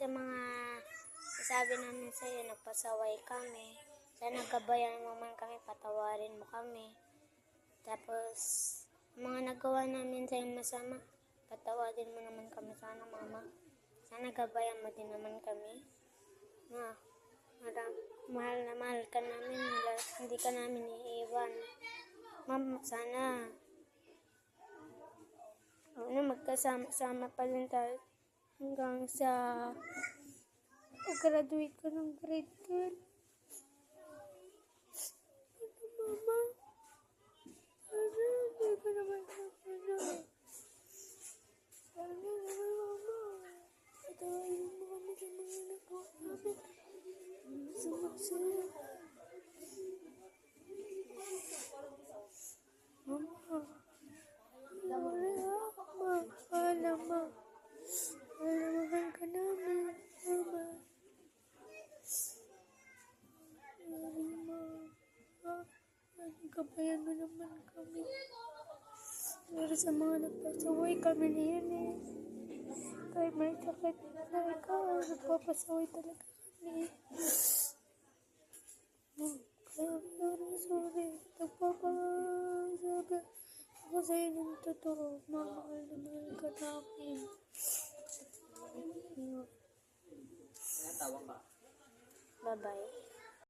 sa mga sabi namin sa iyo, nagpasaway kami. Sana gabayan mo man kami, patawarin mo kami. Tapos, mga nagawa namin sa iyo masama, patawarin mo naman kami sana, Mama. Sana gabayan mo din naman kami. Mahal na mahal ka namin, hindi ka namin iiwan. Ma'am, sana magkasama-sama pa rin tayo hanggang sa graduate ko ng grade 10. Mama, sana hindi ko naman sana. Sana naman, Mama. Patawarin mo kami sa mga nagawa namin. Sumaksaya. Mama, mahal ka namin, Mama. Gabayan mo naman kami. Pero sa mga nagpasaway kami na yan eh. Kahit may sakit na ikaw, nagpapasaway talaga kami. Kaya sorry. Nagpapasabi ako sa'yo ng totoo. Mahal na mahal ka namin. Bye-bye.